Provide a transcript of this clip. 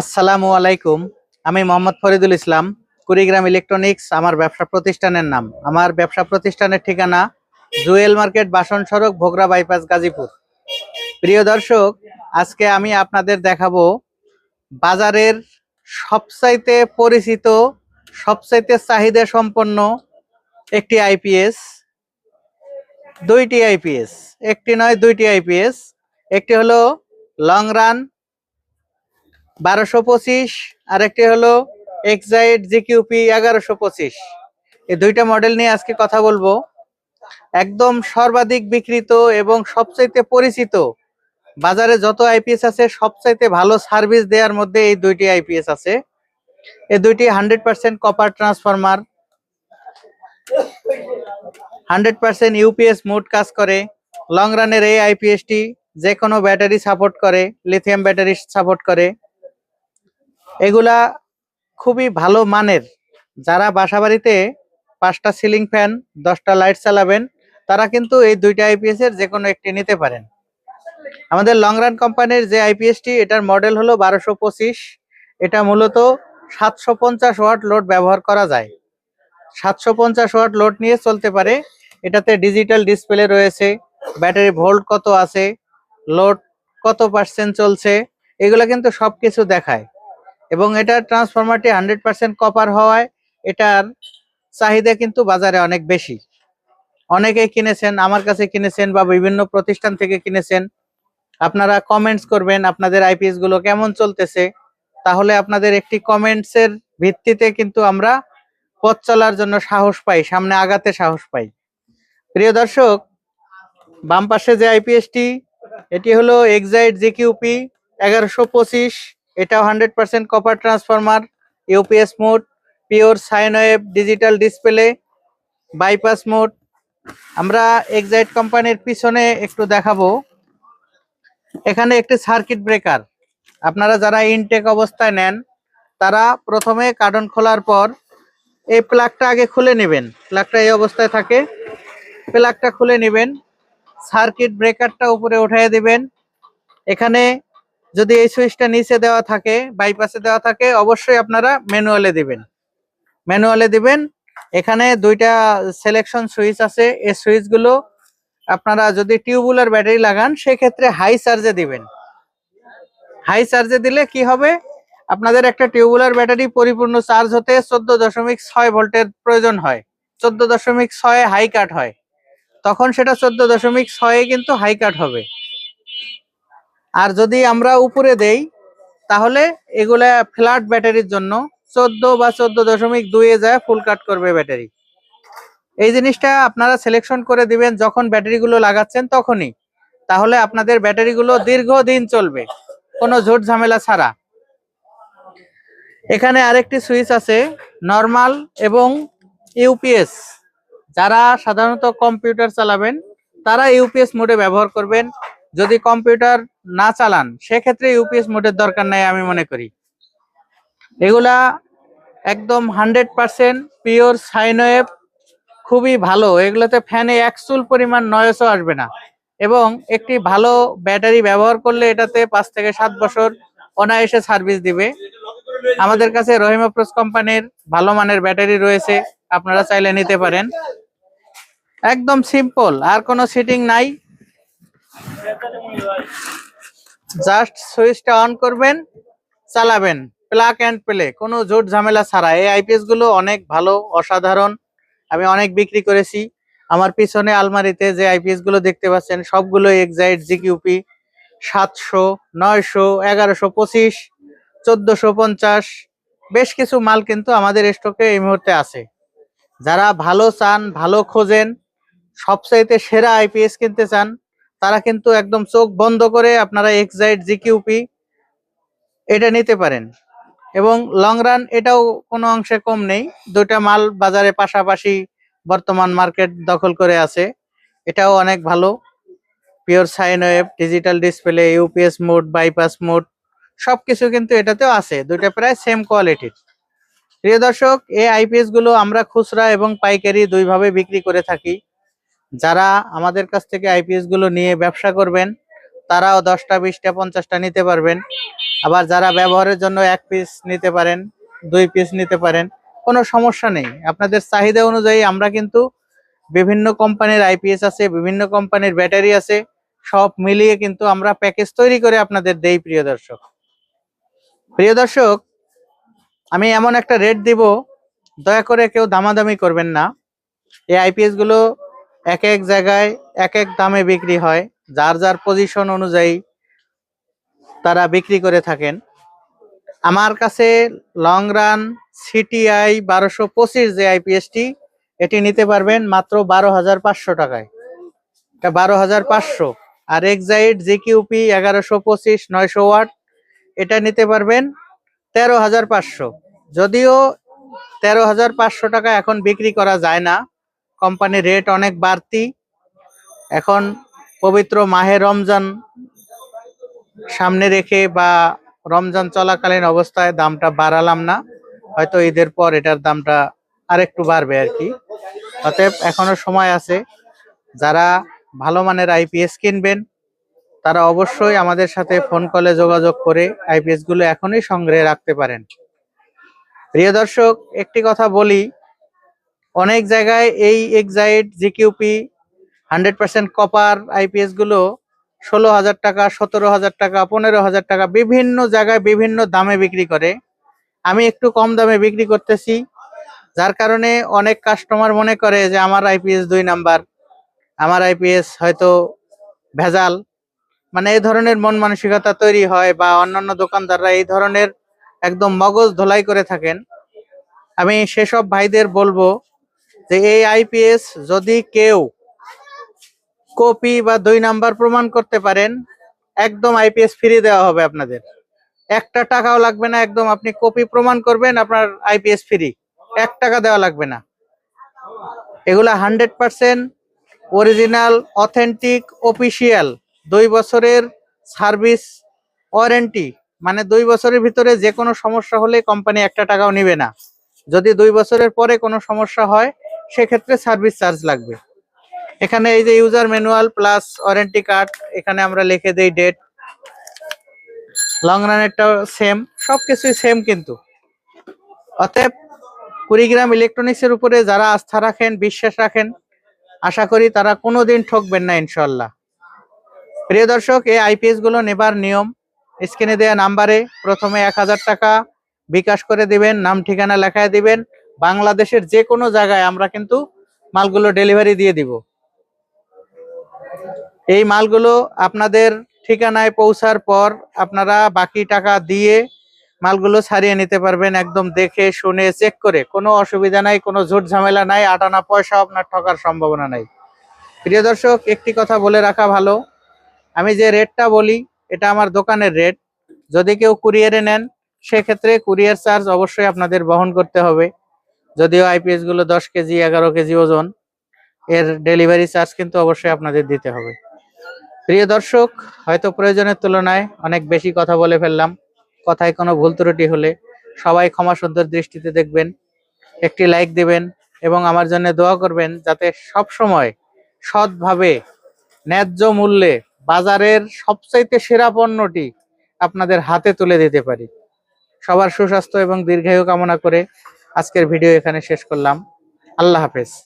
আসসালামু আলাইকুম। আমি মোহাম্মদ ফরিদুল ইসলাম। কুড়িগ্রাম ইলেকট্রনিক্স আমার ব্যবসা প্রতিষ্ঠানের নাম। আমার ব্যবসা প্রতিষ্ঠানের ঠিকানা জুয়েল মার্কেট, বাসন সড়ক, ভোগড়া বাইপাস, গাজীপুর। প্রিয় দর্শক, আজকে আমি আপনাদের দেখাবো বাজারের সবচাইতে পরিচিত, সবচাইতে চাহিদা সম্পন্ন একটি আইপিএস, দুইটি আইপিএস, একটি নয় দুইটি আইপিএস। একটি হলো লং রান 1225, আর একটি হলো এক্সাইড জিকিউপি 1125। এই দুইটা মডেল নিয়ে আজকে কথা বলবো। একদম সর্বাধিক বিক্রিত এবং সবচাইতে পরিচিত, বাজারে যত আইপিএস আছে সবচাইতে ভালো সার্ভিস দেওয়ার মধ্যে এই দুইটি আইপিএস আছে। এই দুইটি 100% কপার ট্রান্সফরমার, 100% ইউপিএস মোড কাজ করে। লং রানের এই আইপিএসটি যে কোনো ব্যাটারি সাপোর্ট করে, লিথিয়াম ব্যাটারি সাপোর্ট করে। এগুলা খুবই ভালো মানের। যারা বাসাবাড়িতে 5টা সিলিং ফ্যান, 10টা লাইট চালাবেন, তারা কিন্তু এই দুইটা আইপিএস এর যে কোনো একটি নিতে পারেন। আমাদের লং রান কোম্পানির যে আইপিএসটি, এটার মডেল হলো 1225। এটা মূলত 750 ওয়াট লোড ব্যবহার করা যায়। 750 ওয়াট লোড নিয়ে চলতে পারে। এটাতে ডিজিটাল ডিসপ্লে রয়েছে, ব্যাটারি ভোল্ট কত আছে, লোড কত পার্সেন্ট চলছে, এগুলো কিন্তু সবকিছু দেখায়। এবং এটার ট্রান্সফরমারটি 100% কপার হওয়ায় এটার চাহিদা কিন্তু বাজারে অনেক বেশি। অনেকেই কিনেছেন, আমার কাছে কিনেছেন বা বিভিন্ন প্রতিষ্ঠান থেকে কিনেছেন। আপনারা কমেন্টস করবেন আপনাদের আইপিএস গুলো কেমন চলতেছে, তাহলে আপনাদের একটি কমেন্টসের ভিত্তিতে কিন্তু আমরা পথ চলার জন্য সাহস পাই, সামনে আগাতে সাহস পাই। প্রিয় দর্শক, বাম পাশে যে আইপিএসটি, এটি হলো এক্সাইড জিকিউপি 1125। এটাও 100% copper transformer, UPS mode, pure sine wave, digital display, bypass mode. আমরা এক্সাইড কোম্পানির পিছনে একটু দেখাবো। এখানে একটি সার্কিট ব্রেকার। আপনারা যারা ইনটেক অবস্থায় নেন, তারা প্রথমে কার্টন খোলার পর এই প্লাগটা আগে খুলে নেবেন। প্লাগটা এই অবস্থায় থাকে, প্লাগটা খুলে নেবেন, সার্কিট ব্রেকারটা উপরে উঠিয়ে দিবেন। এখানে যদি এই সুইচটা নিচে দেওয়া থাকে, বাইপাসে দেওয়া থাকে, অবশ্যই আপনারা ম্যানুয়ালে দিবেন। ম্যানুয়ালে দিবেন। এখানে দুইটা সিলেকশন সুইচ আছে। এই সুইচগুলো আপনারা যদি টিউবুলার ব্যাটারি লাগান, সেক্ষেত্রে হাই চার্জে দিবেন। হাই চার্জে দিলে কি হবে, আপনাদের একটা টিউবুলার ব্যাটারি পরিপূর্ণ চার্জ হতে 14.6 ভোল্টের প্রয়োজন হয়। 14.6 হাই কাট হয়, তখন সেটা 14.6 কিন্তু হাই কাট হবে। আর যদি আমরা উপরে দেই, তাহলে এগুলা ফ্ল্যাট ব্যাটারির জন্য 14 বা 14.2 এ যায় ফুল কাট করবে ব্যাটারি। এই জিনিসটা আপনারা সিলেকশন করে দিবেন যখন ব্যাটারিগুলো লাগাচ্ছেন তখনই, তাহলে আপনাদের ব্যাটারিগুলো দীর্ঘদিন চলবে কোনো ঝুট ঝামেলা ছাড়া। এখানে আরেকটি সুইচ আছে, নরমাল এবং ইউপিএস। যারা সাধারণত কম্পিউটার চালাবেন, তারা ইউপিএস মোডে ব্যবহার করবেন। যদি কম্পিউটার না চালান, সেক্ষেত্রে ইউপিএস মোডের দরকার নাই আমি মনে করি। এগুলা একদম 100% পিওর সাইন ওয়েভ, খুবই ভালো। এগুলোতে ফ্যানে এক চুল পরিমাণ নয়েজও আসবে না। এবং একটি ভালো ব্যাটারি ব্যবহার করলে এটাতে 5 থেকে 7 বছর অনায়াসে সার্ভিস দিবে। আমাদের কাছে রহিম আফরোজ কোম্পানির ভালো মানের ব্যাটারি রয়েছে, আপনারা চাইলে নিতে পারেন। একদম সিম্পল, আর কোনো সিটিং নাই। জাস্ট সুইচটা অন করবেন, চালাবেন, প্লাগ এন্ড প্লে, কোনো ঝুট ঝামেলা ছাড়া। এই আইপিএস গুলো অনেক ভালো, অসাধারণ। আমি অনেক বিক্রি করেছি। আমার পিছনে আলমারিতে যে আইপিএস গুলো দেখতে পাচ্ছেন, সবগুলো এক্সাইড জিকিউপি 700, 900, 1125, 1450, বেশ কিছু মাল কিন্তু আমাদের স্টকে এই মুহূর্তে আছে। যারা ভালো চান, ভালো খোঁজেন, সবচাইতে সেরা আইপিএস কিনতে চান, তারা কিন্তু একদম চোখ বন্ধ করে আপনারা এক্সাইড জিকিউপি এটা নিতে পারেন। এবং লং রান এটাও কোনো অংশে কম নেই। দুইটা মাল বাজারে পাশাপাশি বর্তমান মার্কেট দখল করে আছে। এটাও অনেক ভালো, pure sine wave, digital display, UPS mode, bypass mode, সবকিছু কিন্তু এটাতেও আছে। দুইটা প্রায় সেম কোয়ালিটির। প্রিয় দর্শক, এই আইপিএস গুলো আমরা খুচরা এবং পাইকারি দুইভাবে বিক্রি করে থাকি। যারা আমাদের কাছ থেকে আইপিএস গুলো নিয়ে ব্যবসা করবেন, তারাও 10টা 20টা 50টা নিতে পারবেন। আবার যারা ব্যবহারের জন্য 1 পিস নিতে পারেন, 2 পিস নিতে পারেন, কোনো সমস্যা নেই। আপনাদের চাহিদা অনুযায়ী আমরা কিন্তু বিভিন্ন কোম্পানির আইপিএস আছে, বিভিন্ন কোম্পানির ব্যাটারি আছে, সব মিলিয়ে কিন্তু আমরা প্যাকেজ তৈরি করে আপনাদের দেই। প্রিয় দর্শক, আমি এমন একটা রেট দিব, দয়া করে কেউ দামাদামি করবেন না। এই আইপিএস গুলো এক এক জায়গায় এক এক দামে বিক্রি হয়, যার যার পজিশন অনুযায়ী তারা বিক্রি করে থাকেন। আমার কাছে লং রান সিটিআই 1225 যে আইপিএসটি, এটি নিতে পারবেন মাত্র 12,500 টাকায়। এটা 12,500। আর এক্সাইড জিকিউপি 1125 900 ওয়াট, এটা নিতে পারবেন 13,500। যদিও 13,500 টাকা এখন বিক্রি করা যায় না, কোম্পানির রেট অনেক বাড়তি। এখন পবিত্র মাহে রমজান সামনে রেখে বা রমজান চলাকালীন অবস্থায় দামটা বাড়ালাম না, হয়তো ঈদের পর এটার দামটা আরেকটু বাড়বে আর কি। অতএব এখনো সময় আছে। যারা ভালো মানের আইপিএস কিনবেন তারা অবশ্যই আমাদের সাথে ফোন কলে যোগাযোগ করে আইপিএস গুলো এখনই সংগ্রহে রাখতে পারেন। প্রিয় দর্শক, একটি কথা বলি, অনেক জায়গায় এই এক্সাইড জিকিউপি 100% কপার আইপিএস গুলো 16,000 টাকা, 17,000 টাকা, 15,000 টাকা বিভিন্ন জায়গায় বিভিন্ন দামে বিক্রি করে। আমি একটু কম দামে বিক্রি করতেছি, যার কারণে অনেক কাস্টমার মনে করে যে আমার আইপিএস 2 নাম্বার, আমার আইপিএস হয়তো ভেজাল। মানে এই ধরনের মন মানসিকতা তৈরি হয়, বা অন্যান্য দোকানদাররা এই ধরনের একদম মগজ ধোলাই করে থাকেন। আমি সেসব ভাইদের বলবো যে এই আইপিএস যদি কেউ কপি বা 2 নাম্বার প্রমাণ করতে পারেন, একদম আইপিএস ফ্রি দেওয়া হবে আপনাদের। একটা টাকাও লাগবে না, একদম আপনি কপি প্রমাণ করবেন, আপনার আইপিএস ফ্রি, 1 টাকা দেওয়া লাগবে না। এগুলা 100% অরিজিনাল, অথেন্টিক, অফিসিয়াল, 2 বছরের সার্ভিস ওয়ারেন্টি। মানে 2 বছরের ভিতরে যে কোনো সমস্যা হলে কোম্পানি 1 টাকাও নিবে না। যদি 2 বছরের পরে কোনো সমস্যা হয়, সেক্ষেত্রে সার্ভিস চার্জ লাগবে। এখানে এই যে user manual plus warranty card, এখানে আমরা লিখে দেই ডেট। লং রানেরটাও সেম, সবকিছুই সেম কিন্তু। অতএব কুড়িগ্রাম ইলেকট্রনিক্সের উপরে যারা আস্থা রাখেন, বিশ্বাস রাখেন, আশা করি তারা কোনোদিন ঠকবেন না ইনশাল্লাহ। প্রিয় দর্শক, এই আইপিএস গুলো নেবার নিয়ম, স্ক্রিনে দেওয়া নাম্বারে প্রথমে 1,000 টাকা বিকাশ করে দিবেন, নাম ঠিকানা লেখায় দিবেন। বাংলাদেশের যে কোনো জায়গায় আমরা কিন্তু মালগুলো ডেলিভারি দিয়ে দিব। এই মালগুলো আপনাদের ঠিকানায় পৌঁছার পর আপনারা বাকি টাকা দিয়ে মালগুলো ছাড়িয়ে নিতে পারবেন, একদম দেখে শুনে চেক করে। কোনো অসুবিধা নাই, কোনো ঝুট ঝামেলা নাই, আটানা পয়সা আপনার ঠকার সম্ভাবনা নাই। প্রিয় দর্শক, একটি কথা বলে রাখা ভালো, আমি যে রেটটা বলি এটা আমার দোকানের রেট। যদি কেউ কুরিয়ারে নেন, সেক্ষেত্রে কুরিয়ার চার্জ অবশ্যই আপনাদের বহন করতে হবে। যদিও আইপিএস গুলো 10 কেজি 11 কেজি ওজন, এর ডেলিভারি চার্জ কিন্তু অবশ্যই আপনাদের দিতে হবে। প্রিয় দর্শক, হয়তো প্রয়োজনের তুলনায় অনেক বেশি কথা বলে ফেললাম। কথায় কোনো ভুল ত্রুটি হলে সবাই ক্ষমা সুন্দর দৃষ্টিতে দেখবেন। একটি লাইক দিবেন এবং আমার জন্য দোয়া করবেন, যাতে সব সময় সৎভাবে ন্যায্য মূল্যে বাজারের সবচাইতে সেরা পণ্যটি আপনাদের হাতে তুলে দিতে পারি। সবার সুস্বাস্থ্য এবং দীর্ঘায়ু কামনা করে আজকের ভিডিও এখানে শেষ করলাম। আল্লাহ হাফেজ।